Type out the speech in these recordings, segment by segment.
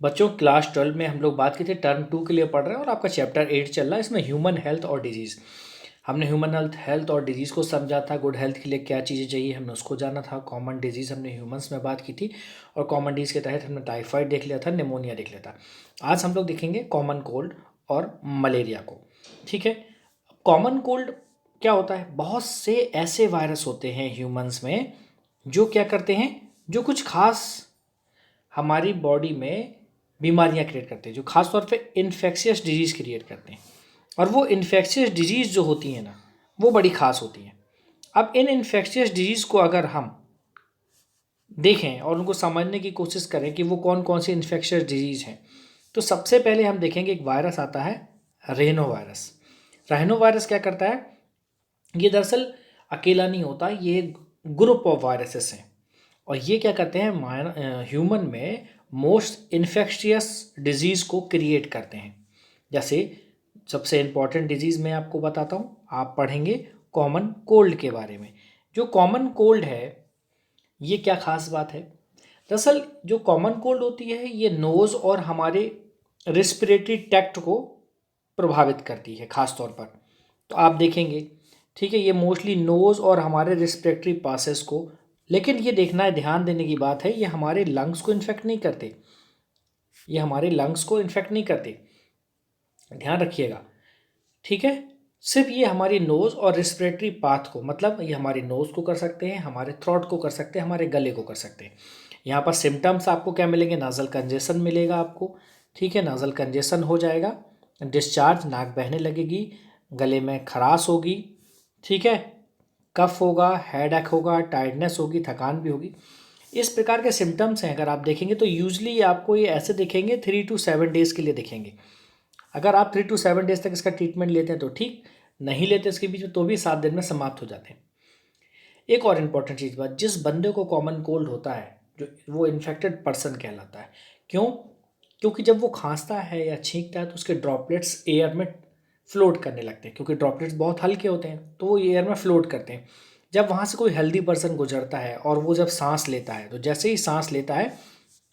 बच्चों क्लास 12 में हम लोग बात की थी, टर्म 2 के लिए पढ़ रहे हैं और आपका चैप्टर 8 चल रहा है। इसमें ह्यूमन हेल्थ और डिजीज़, हमने ह्यूमन हेल्थ और डिजीज़ को समझा था। गुड हेल्थ के लिए क्या चीज़ें चाहिए हमने उसको जाना था। कॉमन डिजीज़ हमने ह्यूमंस में बात की थी और कॉमन डिजीज़ के तहत हमने टाइफाइड देख लिया था, निमोनिया देख लिया था। आज हम लोग देखेंगे कॉमन कोल्ड और मलेरिया को। ठीक है, कॉमन कोल्ड क्या होता है? बहुत से ऐसे वायरस होते हैं ह्यूमंस में जो क्या करते हैं, जो कुछ खास हमारी बॉडी में बीमारियां क्रिएट करते हैं, जो खासतौर पे इन्फेक्शियस डिजीज़ क्रिएट करते हैं। और वो इन्फेक्शियस डिजीज़ जो होती हैं ना, वो बड़ी खास होती हैं। अब इन इन्फेक्शियस डिजीज़ को अगर हम देखें और उनको समझने की कोशिश करें कि वो कौन कौन सी इन्फेक्शियस डिजीज़ हैं, तो सबसे पहले हम देखेंगे एक वायरस आता है, रेनो वायरस। रेनो वायरस क्या करता है? ये दरअसल अकेला नहीं होता, ये ग्रुप ऑफ वायरसेस हैं और ये क्या करते हैं, ह्यूमन में मोस्ट इन्फेक्शियस डिजीज़ को क्रिएट करते हैं। जैसे सबसे इम्पॉर्टेंट डिजीज़ मैं आपको बताता हूँ, आप पढ़ेंगे कॉमन कोल्ड के बारे में। जो कॉमन कोल्ड है, ये क्या खास बात है? दरअसल जो कॉमन कोल्ड होती है, ये नोज़ और हमारे रिस्पिरेटरी ट्रैक्ट को प्रभावित करती है खास तौर पर। तो आप देखेंगे, ठीक है, ये मोस्टली नोज़ और हमारे रिस्पिरेटरी पासेस को, लेकिन ये देखना है, ध्यान देने की बात है, ये हमारे लंग्स को इन्फेक्ट नहीं करते। ये हमारे लंग्स को इन्फेक्ट नहीं करते, ध्यान रखिएगा। ठीक है, सिर्फ ये हमारी नोज़ और रिस्पिरेटरी पाथ को, मतलब ये हमारी नोज़ को कर सकते हैं, हमारे थ्रोट को कर सकते हैं, हमारे गले को कर सकते हैं। यहाँ पर सिम्टम्स आपको क्या मिलेंगे? नाजल कंजेशन मिलेगा आपको। ठीक है, नाजल कंजेशन हो जाएगा, डिस्चार्ज, नाक बहने लगेगी, गले में खराश होगी, ठीक है, कफ होगा, हेडेक होगा, टायर्डनेस होगी, थकान भी होगी। इस प्रकार के सिम्टम्स हैं। अगर आप देखेंगे तो यूजली आपको ये ऐसे दिखेंगे, 3 to 7 डेज़ के लिए दिखेंगे। अगर आप 3 to 7 डेज़ तक इसका ट्रीटमेंट लेते हैं तो ठीक, नहीं लेते इसके बीच में तो भी 7 दिन में समाप्त हो जाते हैं। एक और इम्पॉर्टेंट चीज़ बात, जिस बंदे को कॉमन कोल्ड होता है, जो वो इन्फेक्टेड पर्सन कहलाता है। क्यों? क्योंकि जब वो खांसता है या छींकता है तो उसके ड्रॉपलेट्स एयर में फ्लोट करने लगते हैं, क्योंकि ड्रॉपलेट्स बहुत हल्के होते हैं तो वो एयर में फ्लोट करते हैं। जब वहाँ से कोई हेल्दी पर्सन गुजरता है और वो जब सांस लेता है, तो जैसे ही सांस लेता है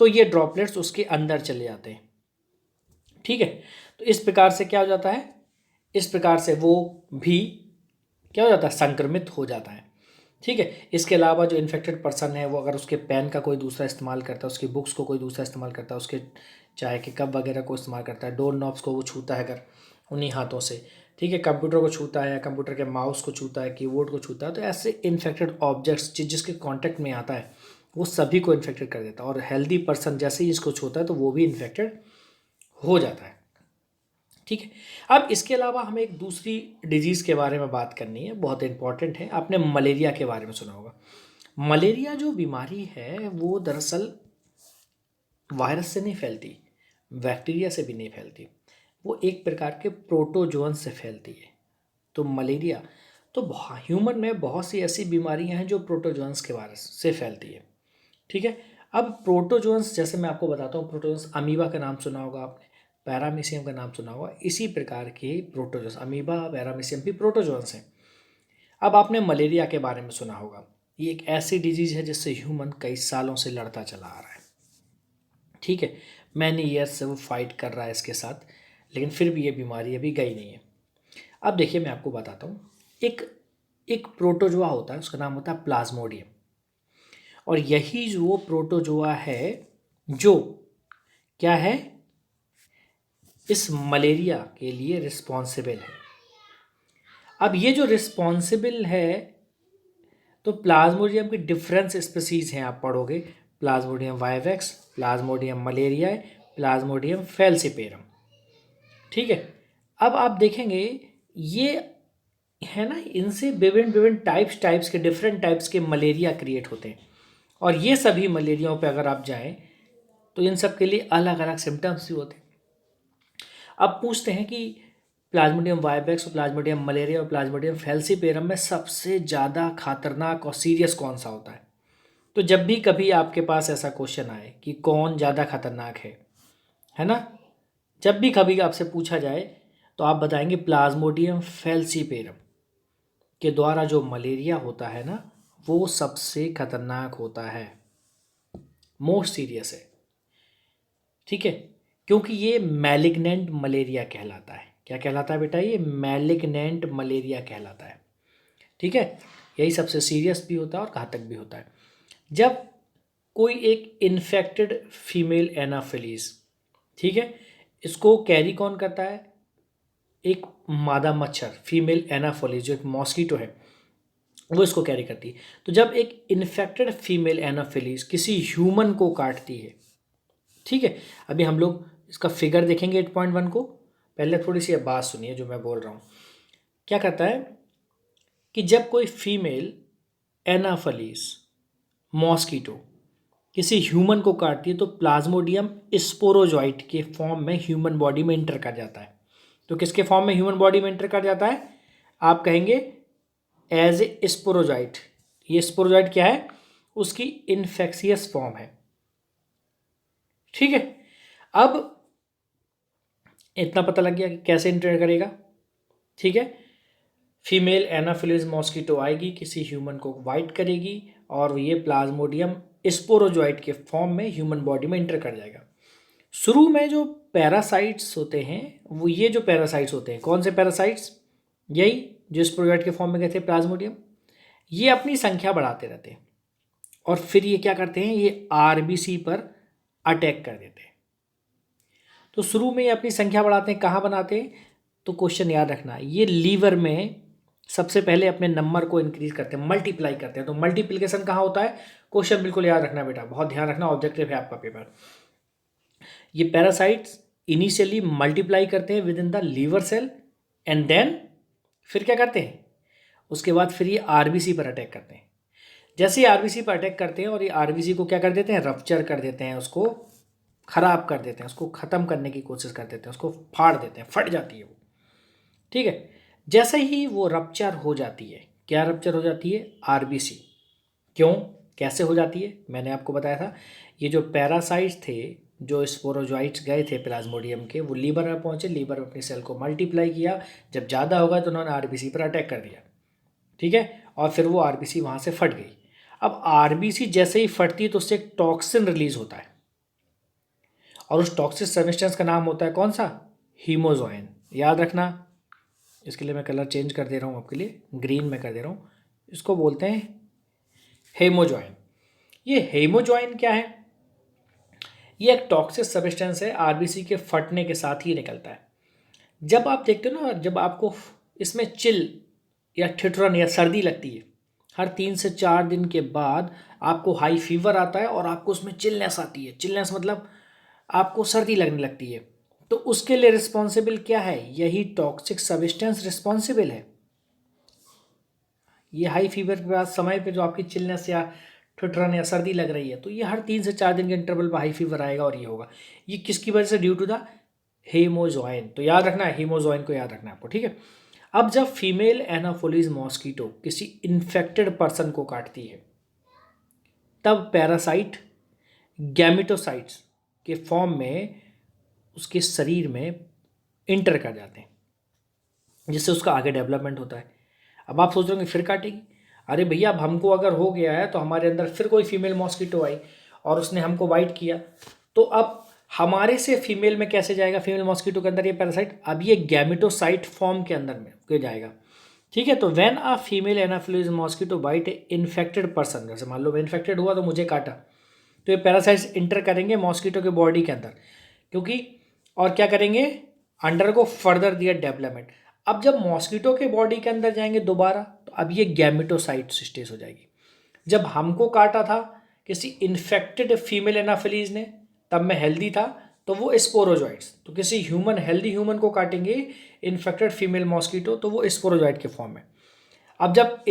तो ये ड्रॉपलेट्स उसके अंदर चले जाते हैं। ठीक है, तो इस प्रकार से क्या हो जाता है, इस प्रकार से वो भी क्या हो जाता है, संक्रमित हो जाता है। ठीक है, इसके अलावा जो इन्फेक्टेड पर्सन है, वो अगर उसके पेन का कोई दूसरा इस्तेमाल करता है, उसकी बुक्स को कोई दूसरा इस्तेमाल करता है, उसके चाय के कप वगैरह को इस्तेमाल करता है, डोर नॉब्स को वो छूता है अगर उन्हीं हाथों से, ठीक है, कंप्यूटर को छूता है या कंप्यूटर के माउस को छूता है, कीबोर्ड को छूता है, तो ऐसे इन्फेक्टेड ऑब्जेक्ट्स जिसके कांटेक्ट में आता है वो सभी को इन्फेक्टेड कर देता है। और हेल्दी पर्सन जैसे ही इसको छूता है तो वो भी इन्फेक्टेड हो जाता है। ठीक है, अब इसके अलावा हमें एक दूसरी डिजीज़ के बारे में बात करनी है, बहुत इंपॉर्टेंट है। आपने मलेरिया के बारे में सुना होगा। मलेरिया जो बीमारी है वो दरअसल वायरस से नहीं फैलती, बैक्टीरिया से भी नहीं फैलती, वो एक प्रकार के प्रोटोजोअन से फैलती है। तो मलेरिया, तो ह्यूमन में बहुत सी ऐसी बीमारियां हैं जो प्रोटोजोअन्स के वायरस से फैलती है। ठीक है, अब प्रोटोजोअन्स, जैसे मैं आपको बताता हूँ, प्रोटोजोअन्स, अमीबा का नाम सुना होगा आपने, पैरामीशियम का नाम सुना होगा, इसी प्रकार के प्रोटोजोअन्स, अमीबा, पैरामीशियम भी प्रोटोजोअन्स हैं। अब आपने मलेरिया के बारे में सुना होगा, ये एक ऐसी डिजीज है जिससे ह्यूमन कई सालों से लड़ता चला आ रहा है। ठीक है, मैनी ईयर्स से वो फाइट कर रहा है इसके साथ, लेकिन फिर भी ये बीमारी अभी गई नहीं है। अब देखिए मैं आपको बताता हूँ, एक एक प्रोटोजोआ होता है, उसका नाम होता है प्लाज्मोडियम। और यही जो वो प्रोटोजोआ है जो क्या है, इस मलेरिया के लिए रिस्पॉन्सिबल है। अब ये जो रिस्पॉन्सिबल है, तो प्लाज्मोडियम की डिफरेंस स्पीसीज हैं, आप पढ़ोगे, Plasmodium vivax, Plasmodium malaria, Plasmodium falciparum. ठीक है, अब आप देखेंगे ये है ना, इनसे विभिन्न विभिन्न टाइप्स के, डिफरेंट टाइप्स के मलेरिया क्रिएट होते हैं। और ये सभी मलेरियाओं पे अगर आप जाएं तो इन सब के लिए अलग अलग सिम्टम्स भी होते हैं। अब पूछते हैं कि प्लाज्मोडियम वाइवेक्स और प्लाज्मोडियम मलेरिया और प्लाज्मोडियम फैल्सिपेरम में सबसे ज़्यादा खतरनाक और सीरियस कौन सा होता है? तो जब भी कभी आपके पास ऐसा क्वेश्चन आए कि कौन ज़्यादा खतरनाक है ना, जब भी कभी आपसे पूछा जाए तो आप बताएंगे प्लाज्मोडियम फैल्सिपेरम के द्वारा जो मलेरिया होता है ना, वो सबसे खतरनाक होता है, मोस्ट सीरियस है। ठीक है, क्योंकि ये मैलिग्नेंट मलेरिया कहलाता है। क्या कहलाता है बेटा? ये मैलिग्नेंट मलेरिया कहलाता है। ठीक है, यही सबसे सीरियस भी होता है और घातक भी होता है। जब कोई एक इन्फेक्टेड फीमेल एनाफिलीज, ठीक है, इसको कैरी कौन करता है? एक मादा मच्छर, फीमेल एनाफिलीज जो एक मॉस्किटो है, वो इसको कैरी करती है। तो जब एक इन्फेक्टेड फीमेल एनाफिलीज किसी ह्यूमन को काटती है, ठीक है, अभी हम लोग इसका फिगर देखेंगे 8.1 को। पहले थोड़ी सी बात सुनिए जो मैं बोल रहा हूँ। क्या कहता है कि जब कोई फीमेल एनाफिलीज मॉस्किटो किसी ह्यूमन को काटती है तो प्लाज्मोडियम स्पोरोजॉइट के फॉर्म में ह्यूमन बॉडी में इंटर कर जाता है। तो किसके फॉर्म में ह्यूमन बॉडी में इंटर कर जाता है? आप कहेंगे एज ए स्पोरोजॉइट। ये स्पोरोजॉइट क्या है? उसकी इन्फेक्शियस फॉर्म है। ठीक है, अब इतना पता लग गया कि कैसे इंटर करेगा। ठीक है, फीमेल एनाफिलीज मॉस्किटो आएगी, किसी ह्यूमन को बाइट करेगी और ये प्लाज्मोडियम स्पोरोजॉइट के फॉर्म में ह्यूमन बॉडी में इंटर कर जाएगा। शुरू में जो पैरासाइट्स होते हैं, वो ये जो पैरासाइट्स होते हैं, कौन से पैरासाइट्स? यही जो स्पोरोजॉइट के फॉर्म में गए थे, प्लाज्मोडियम। ये अपनी संख्या बढ़ाते रहते हैं और फिर ये क्या करते हैं? ये आरबीसी पर अटैक कर देते हैं। तो शुरू में ये अपनी संख्या बढ़ाते हैं, कहाँ बनाते हैं? तो क्वेश्चन याद रखना, ये लीवर में सबसे पहले अपने नंबर को इंक्रीज करते हैं, मल्टीप्लाई करते हैं। तो मल्टीप्लिकेशन कहाँ होता है? क्वेश्चन बिल्कुल याद रखना बेटा, बहुत ध्यान रखना, ऑब्जेक्टिव है आपका पेपर। ये पैरासाइट्स इनिशियली मल्टीप्लाई करते हैं within the liver cell and then फिर क्या करते हैं? उसके बाद फिर ये आरबीसी पर अटैक करते हैं। जैसे ही आरबीसी पर अटैक करते हैं और ये आरबीसी को क्या कर देते हैं? रप्चर कर देते हैं, उसको खराब कर देते हैं, उसको ख़त्म करने की कोशिश कर देते हैं, उसको फाड़ देते हैं, फट जाती है वो। ठीक है, जैसे ही वो रप्चर हो जाती है, क्या रप्चर हो जाती है? आरबीसी। क्यों, कैसे हो जाती है? मैंने आपको बताया था, ये जो पैरासाइट्स थे, जो स्पोरोजॉइट्स गए थे प्लाज्मोडियम के, वो लीवर में पहुंचे, लीवर में अपनी सेल को मल्टीप्लाई किया, जब ज़्यादा होगा तो उन्होंने आरबीसी पर अटैक कर दिया। ठीक है, और फिर वो आरबीसी वहाँ से फट गई। अब आरबीसी जैसे ही फटती है तो उससे एक टॉक्सिन रिलीज होता है और उस टॉक्सिक सब्सटेंस का नाम होता है कौन सा? हीमोजोइन। याद रखना, इसके लिए मैं कलर चेंज कर दे रहा हूँ आपके लिए, ग्रीन में कर दे रहा हूँ। इसको बोलते हैं हेमोजॉइन। ये हेमोजॉइन क्या है? ये एक टॉक्सिक सब्सटेंस है, आरबीसी के फटने के साथ ही निकलता है। जब आप देखते हो ना, जब आपको इसमें चिल या ठिठुरन या सर्दी लगती है, हर 3 से 4 दिन के बाद आपको हाई फीवर आता है और आपको उसमें चिलनेस आती है। चिलनेस मतलब आपको सर्दी लगने लगती है। तो उसके लिए रिस्पॉन्सिबल क्या है? यही टॉक्सिक सब्सटेंस रिस्पॉन्सिबल है। ये हाई फीवर के बाद समय पे जो आपकी चिलनेस या ठिठुरन या सर्दी लग रही है, तो ये हर 3 से 4 दिन के इंटरवल पर हाई फीवर आएगा और ये होगा। ये किसकी वजह से? Due to the hemozoin. तो याद रखना है, हेमोजॉइन को याद रखना है आपको। ठीक है, अब जब फीमेल एनाफोलिस मॉस्किटो किसी इन्फेक्टेड पर्सन को काटती है, तब पैरासाइट गैमेटोसाइट्स के फॉर्म में उसके शरीर में इंटर कर जाते हैं, जिससे उसका आगे डेवलपमेंट होता है। अब आप सोच रहे होंगे फिर काटेगी। अरे भैया, अब हमको अगर हो गया है तो हमारे अंदर फिर कोई फीमेल मॉस्किटो आई और उसने हमको बाइट किया, तो अब हमारे से फीमेल में कैसे जाएगा? फीमेल मॉस्किटो के अंदर ये पैरासाइट, अब ये गैमेटोसाइट फॉर्म के अंदर में जाएगा। ठीक है, तो when a female anopheles mosquito bite a infected person, जैसे मान लो मैं इन्फेक्टेड हुआ तो मुझे काटा, तो ये पैरासाइट्स इंटर करेंगे मॉस्किटो के बॉडी के अंदर, क्योंकि और क्या करेंगे? अंडर को फर्दर दिया डेवलपमेंट। अब जब मॉस्किटो के बॉडी के अंदर जाएंगे दोबारा, तो अब ये गैमेटोसाइट स्टेज हो जाएगी। जब हमको काटा था किसी इन्फेक्टेड फीमेल एनाफिलीज ने, तब मैं हेल्दी था, तो वो स्पोरोजॉइट्स, तो किसी ह्यूमन, हेल्दी ह्यूमन को काटेंगे इन्फेक्टेड फीमेल मॉस्किटो, तो वो स्पोरोजॉइट के फॉर्म में। अब जब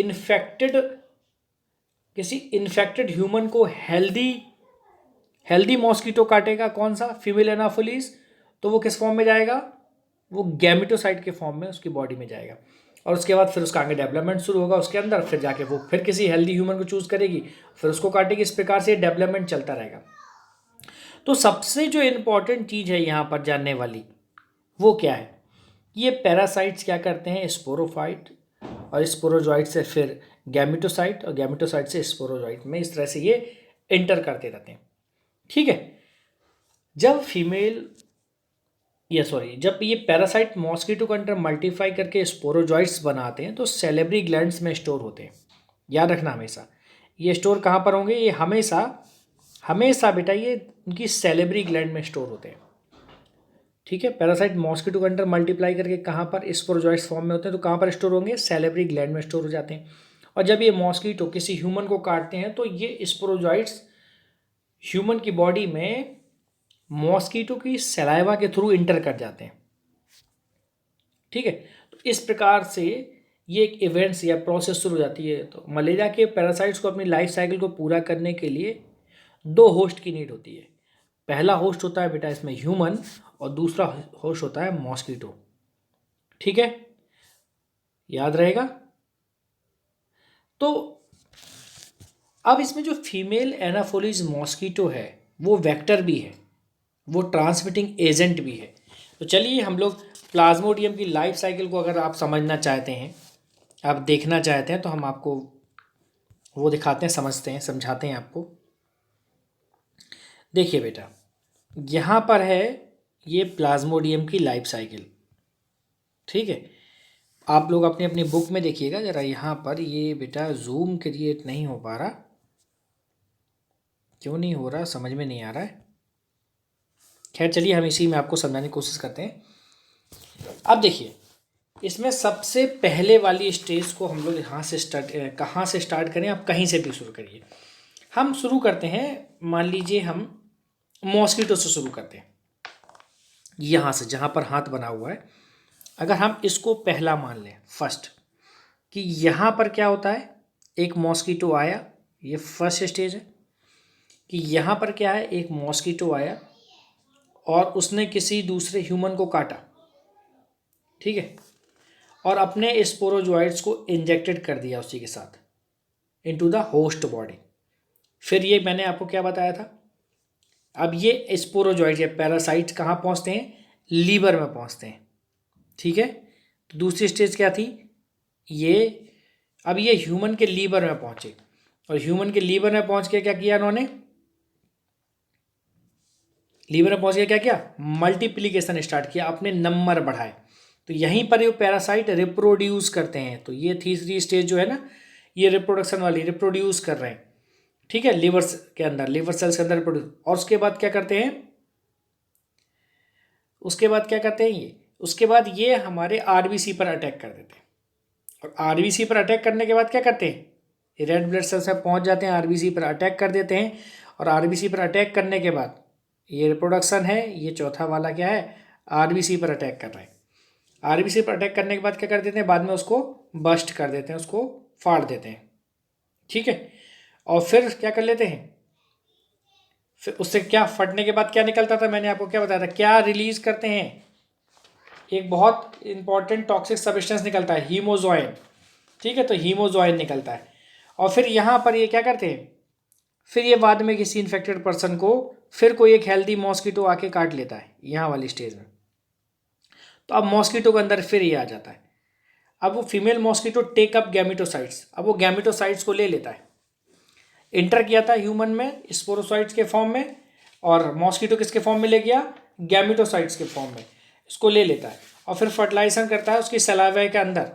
किसी इन्फेक्टेड ह्यूमन को हेल्दी मॉस्किटो काटेगा, कौन सा? फीमेल एनाफिलीज, तो वो किस फॉर्म में जाएगा? वो गैमेटोसाइट के फॉर्म में उसकी बॉडी में जाएगा और उसके बाद फिर उसका आगे डेवलपमेंट शुरू होगा उसके अंदर, फिर जाके वो फिर किसी हेल्दी ह्यूमन को चूज करेगी, फिर उसको काटेगी। इस प्रकार से डेवलपमेंट चलता रहेगा। तो सबसे जो इम्पोर्टेंट चीज़ है यहाँ पर जानने वाली, वो क्या है? ये पैरासाइट्स क्या करते हैं? स्पोरोफाइट, और स्पोरोजॉइट से फिर गैमेटोसाइट, और गैमेटोसाइट से स्पोरोजॉइट में, इस तरह से ये इंटर करते रहते हैं। ठीक है, जब फीमेल जब ये पैरासाइट मॉस्किटो के अंदर मल्टीप्लाई करके स्पोरोजॉइट्स बनाते हैं तो सैलिवरी ग्लैंड्स में स्टोर होते हैं। याद रखना हमेशा, ये स्टोर कहाँ पर होंगे, ये हमेशा हमेशा बेटा ये उनकी सैलिवरी ग्लैंड में स्टोर होते हैं। ठीक है, पैरासाइट मॉस्किटो के अंदर मल्टीप्लाई करके कहाँ पर स्पोरोजॉइट्स फॉर्म में होते हैं तो कहाँ पर स्टोर होंगे, सैलिवरी ग्लैंड में स्टोर हो जाते हैं। और जब ये मॉस्किटो किसी ह्यूमन को काटते हैं तो ये स्पोरोजॉइट्स ह्यूमन की बॉडी में मॉस्किटो की सलाइवा के थ्रू इंटर कर जाते हैं। ठीक है, तो इस प्रकार से ये एक इवेंट्स या प्रोसेस शुरू हो जाती है। तो मलेरिया के पैरासाइट्स को अपनी लाइफ साइकिल को पूरा करने के लिए 2 होस्ट की नीड होती है। पहला होस्ट होता है बेटा इसमें ह्यूमन और दूसरा होस्ट होता है मॉस्किटो। ठीक है, याद रहेगा। तो अब इसमें जो फीमेल एनाफोलिस मॉस्किटो है वो वेक्टर भी है, वो ट्रांसमिटिंग एजेंट भी है। तो चलिए हम लोग प्लाज्मोडियम की लाइफ साइकिल को अगर आप समझना चाहते हैं, आप देखना चाहते हैं, तो हम आपको वो दिखाते हैं, समझते हैं, समझाते हैं आपको। देखिए बेटा, यहाँ पर है ये प्लाज्मोडियम की लाइफ साइकिल। ठीक है, आप लोग अपनी अपनी बुक में देखिएगा ज़रा। यहाँ पर ये बेटा जूम क्रिएट नहीं हो पा रहा, क्यों नहीं हो रहा समझ में नहीं आ रहा है। खैर चलिए हम इसी में आपको समझाने की कोशिश करते हैं। अब देखिए, इसमें सबसे पहले वाली स्टेज को हम लोग यहाँ से कहाँ से स्टार्ट करें, आप कहीं से भी शुरू करिए। हम शुरू करते हैं, मान लीजिए हम मॉस्किटो से शुरू करते हैं, यहाँ से जहाँ पर हाथ बना हुआ है। अगर हम इसको पहला मान लें, फर्स्ट, कि यहाँ पर क्या होता है, एक मॉस्किटो आया, ये फर्स्ट स्टेज है। कि यहाँ पर क्या है, एक मॉस्किटो आया और उसने किसी दूसरे ह्यूमन को काटा। ठीक है, और अपने स्पोरोजॉइट्स को इंजेक्टेड कर दिया उसी के साथ इनटू द होस्ट बॉडी। फिर ये मैंने आपको क्या बताया था, अब ये स्पोरोजॉइट्स या पैरासाइट्स कहाँ पहुँचते हैं, लीवर में पहुँचते हैं। ठीक है, तो दूसरी स्टेज क्या थी, अब ये ह्यूमन के लीवर में पहुँचे, और ह्यूमन के लीवर में पहुँच के क्या किया इन्होंने, लीवर में पहुँच के क्या किया, मल्टीप्लिकेशन स्टार्ट किया, अपने नंबर बढ़ाए। तो यहीं पर ये पैरासाइट रिप्रोड्यूस करते हैं। तो ये तीसरी स्टेज जो है ना, ये रिप्रोडक्शन वाली, रिप्रोड्यूस कर रहे हैं। ठीक है, लीवर के अंदर, लीवर सेल्स के अंदर रिप्रोड्यूस। और उसके बाद क्या करते हैं, उसके बाद ये हमारे आरबीसी पर अटैक कर देते हैं। और आरबीसी पर अटैक करने के बाद क्या करते हैं, ये रेड ब्लड सेल्स में पहुंच जाते हैं, आरबीसी पर अटैक कर देते हैं। और आरबीसी पर अटैक करने के बाद ये रिप्रोडक्शन है, ये चौथा वाला क्या है, आरबीसी पर अटैक कर रहे हैं। आरबीसी पर अटैक करने के बाद क्या कर देते हैं, बाद में उसको बस्ट कर देते हैं, उसको फाड़ देते हैं। ठीक है, और फिर क्या कर लेते हैं, फिर उससे क्या फटने के बाद क्या निकलता था, मैंने आपको क्या बताया था, क्या रिलीज करते हैं, एक बहुत इंपॉर्टेंट टॉक्सिक सब्सटेंस निकलता है, हीमोजोइन। ठीक है, तो हीमोजोइन निकलता है। और फिर यहाँ पर ये क्या करते हैं, फिर ये बाद में किसी इन्फेक्टेड पर्सन को फिर कोई एक हेल्दी मॉस्किटो आके काट लेता है यहाँ वाली स्टेज में। तो अब मॉस्किटो के अंदर फिर ये आ जाता है। अब वो female mosquito take up gametocytes, अब वो गैमेटोसाइट्स को ले लेता है। इंटर किया था ह्यूमन में स्पोरोसाइट्स के फॉर्म में, और मॉस्किटो किसके फॉर्म में ले गया, गैमेटोसाइट्स के फॉर्म में, इसको ले लेता है और फिर फर्टिलाइजेशन करता है उसकी सलाइवा के अंदर।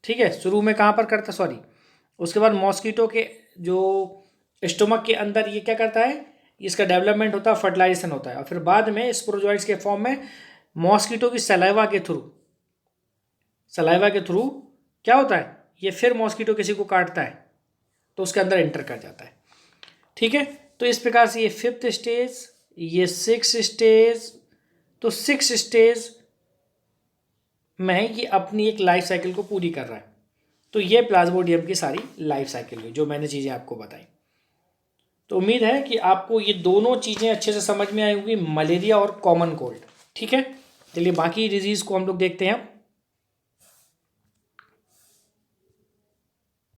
ठीक है, शुरू में कहाँ पर करता, सॉरी, उसके बाद मॉस्किटो के जो स्टोमक के अंदर ये क्या करता है, इसका डेवलपमेंट होता है, फर्टिलाइजेशन होता है। और फिर बाद में स्पोरोजॉइट्स के फॉर्म में मॉस्किटो की सलाइवा के थ्रू क्या होता है, ये फिर मॉस्किटो किसी को काटता है तो उसके अंदर एंटर कर जाता है। ठीक है, तो इस प्रकार से ये फिफ्थ स्टेज, ये सिक्स स्टेज, तो सिक्स स्टेज में ये अपनी एक लाइफ साइकिल को पूरी कर रहा है। तो ये प्लाज्मोडियम की सारी लाइफ साइकिल हुई जो मैंने चीज़ें आपको बताई। तो उम्मीद है कि आपको ये दोनों चीज़ें अच्छे से समझ में आई होंगी, मलेरिया और कॉमन कोल्ड। ठीक है, चलिए बाकी डिजीज़ को हम लोग देखते हैं।